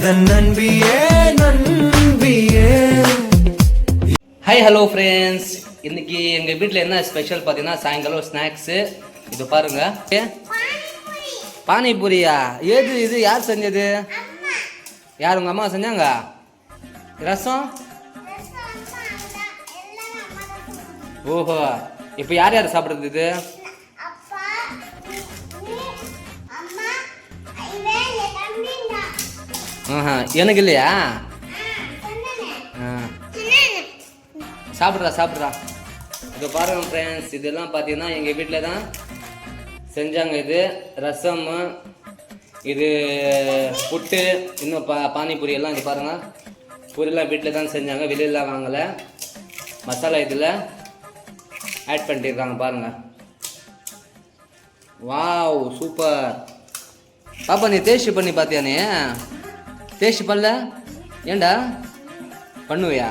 அதன் நன்பியே நன்பியே. Hi hello friends, இன்னைக்கு எங்கள் வீட்டில் என்ன ஸ்பெஷல் பார்த்தீங்கன்னா சாயங்காலம் ஸ்நாக்ஸு. இது பாருங்க, பானிபூரியா? ஏது இது? யார் செஞ்சது? யார்? உங்கள் அம்மா செஞ்சாங்க? ரசம்? ஓஹோ, இப்போ யார் யார் சாப்பிட்றது இது? எனக்கு இல்லையா? சாப்பிட்றா. இப்போ பாருங்க ஃப்ரெண்ட்ஸ், இதெல்லாம் பார்த்தீங்கன்னா எங்கள் வீட்டில் தான் செஞ்சாங்க. இது ரசம், இது புட்டு, இன்னும் பானிபூரி எல்லாம் இது பாருங்கள். பூரியெல்லாம் வீட்டில் தான் செஞ்சாங்க, வெளியிலாம் வாங்கலை. மசாலா இதில் ஆட் பண்ணிட்டுருக்காங்க பாருங்கள். Wow, super. பாப்பா, நீ டேஸ்ட் பண்ணி பார்த்தியா? நீ டேஸ்ட் பண்ணல? ஏண்டா பண்ணுவியா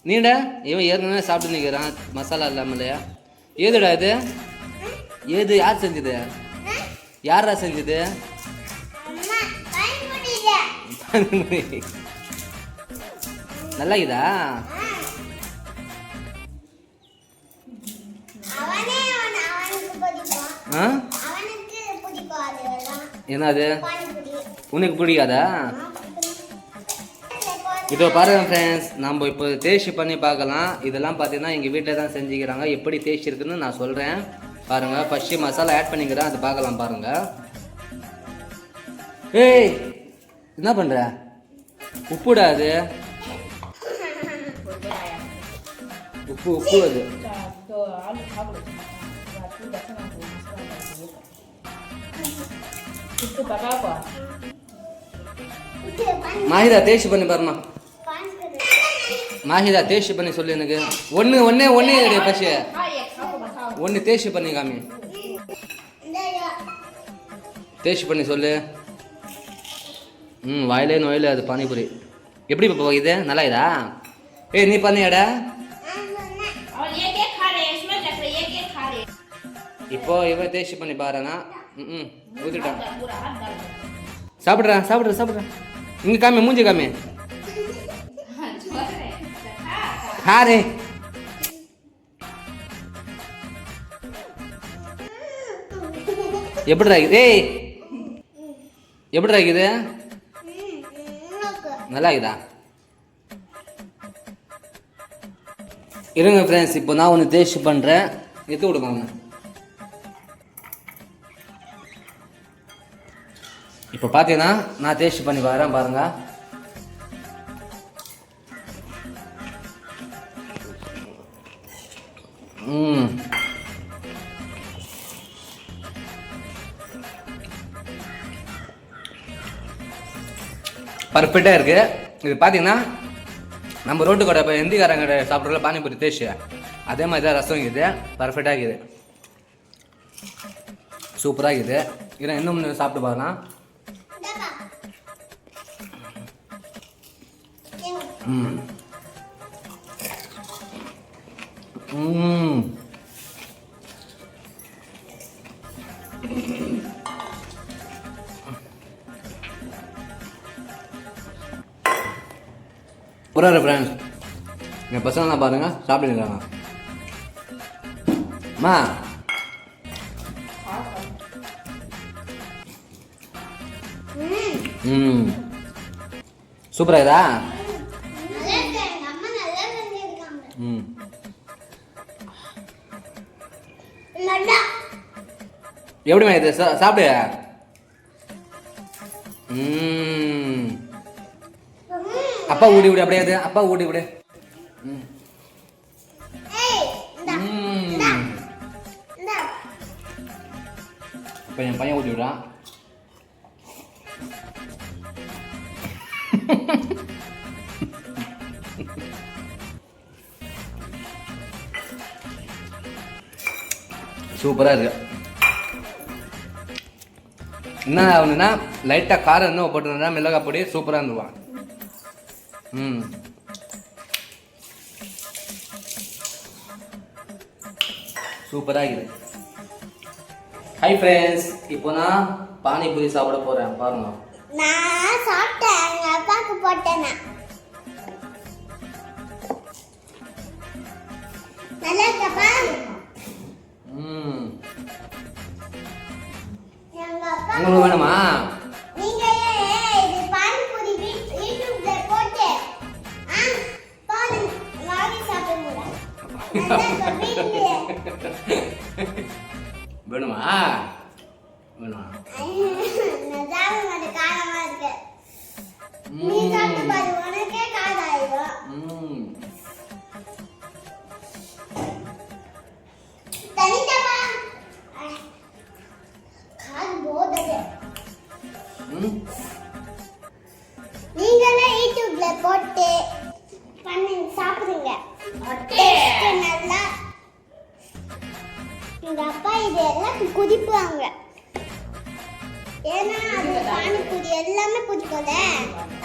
நீடா? இவன் ஏற்கனவே சாப்பிட்டு நிற்கிறான் மசாலா இல்லாமலையா? ஏதுடா இது? ஏது? யார் செஞ்சது? யாரா செஞ்சது? நல்லா இதா? என்னது உனக்கு பிடிக்காதா? இதோ பாருங்க ஃப்ரெண்ட்ஸ், நம்ம இப்போ டேஸ்ட் பண்ணி பார்க்கலாம். இதெல்லாம் பார்த்தீங்கன்னா எங்கள் வீட்டில் தான் செஞ்சுக்கிறாங்க. எப்படி டேஸ்ட் இருக்குன்னு நான் சொல்கிறேன் பாருங்கள். ஃபஸ்ட்டு மசாலா ஆட் பண்ணிக்கிறேன், அது பார்க்கலாம் பாருங்கள். ஏய், என்ன பண்ணுற? உப்புடா அது. உப்பு அது. மாஹிதா டேஸ்ட் பண்ணி பாருமா. மாஹிதா டேஸ்ட் பண்ணி சொல்லு எனக்கு. ஒன்று பசி ஒன்று டேஸ்ட் பண்ணி காமி. டேஸ்ட் பண்ணி சொல்லு. வாயிலே நோயில அது பானிபூரி. எப்படி இப்போ இது? நல்லா இதா? ஏய், நீ பண்ணியாடா? இப்போ இவன் டேஸ்ட் பண்ணி பாருங்க. ஊற்றிட்டான். சாப்பிட்றேன். இங்கே காமி, மூஞ்சி காமி. ஹாரே, எப்படிடா இருக்குது? ஏய், எப்படிடா இருக்குது? நல்லா இருக்குதா? இருங்க ஃப்ரெண்ட்ஸ், இப்போ நான் ஒன்று டேஸ்ட் பண்ணுறேன். எடுத்து விடுங்க ஒன்று. இப்போ பார்த்தீங்கன்னா நான் டேஸ்ட் பண்ணி வரேன் பாருங்க. பர்ஃபெக்டாக இருக்குது. இது பார்த்தீங்கன்னா நம்ம ரோட்டு கடை இப்போ ஹிந்திக்காரங்க கடை சாப்பிட்றதுல பானிபூரி டேஸ்ட் அதே மாதிரி தான் ரசம் இருக்குது. பர்ஃபெக்டாக இருக்குது, சூப்பராக இருக்குது. இதை இன்னும் சாப்பிட்டு பார்க்கலாம். புறாரு ஃப்ரெண்ட்ஸ், என் பசங்களாம் பாருங்க சாப்பிட்டுக்கிறாங்க. மா, சூப்பரா இதா? எப்படிமா இது? சாப்பிடு. அப்பா ஊடி விடு. அப்படியே அது அப்பா ஊடி விடு. இப்போ என் பையன் ஊட்டி விடான். சூப்பராக இருக்கு. என்ன ஆகுதுன்னா லைட்டாக காரம் இன்னும் போட்டுருந்தா மிளகாய் பொடி சூப்பராக இருந்துவான். சூப்பராக இருக்குது. ஹை ஃப்ரெண்ட்ஸ், இப்போ நான் பானிபூரி சாப்பிட போகிறேன் பாருங்க. நான் சாப்பிட்டேன். வேணாம். நான் சாப்பிட மாட்டேன், காரமா இருக்கு. நீ சாப்பிட்டு பாரு, உனக்கே காரம் ஆயிடும். ம். தனித்தப்பா. காரம் போடுது. ம். நீங்களே யூடியூப்ல போட்டு பண்ணி சாப்பிடுங்க. டேஸ்ட் நல்லா. எங்க அப்பா இது எல்லாம் குதிப்பாங்க. ஏன்னா அது பானிபூரி எல்லாமே பிடிக்கும்ல,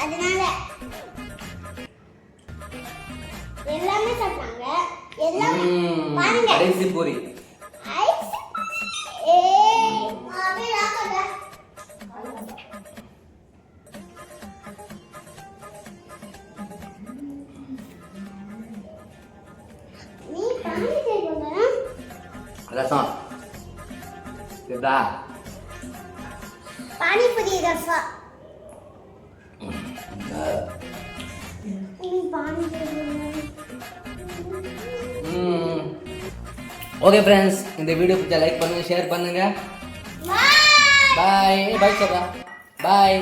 அதனால எல்லாமே சாப்பிட்டாங்க. எல்லாமே பாருங்க. கடைசி பூரி. ஐஸ். ஏய் மாவே ராகடா. நீ பானி செய்யணும்னா ரசம் இதா பானிபூரி ரசம். நீ பானி செய்யணும். ஓகே ஃப்ரெண்ட்ஸ், இந்த வீடியோ பிடிச்சா லைக் பண்ணுங்க, ஷேர் பண்ணுங்க. பாய். பாய். பாய் சொல்றா. பாய்.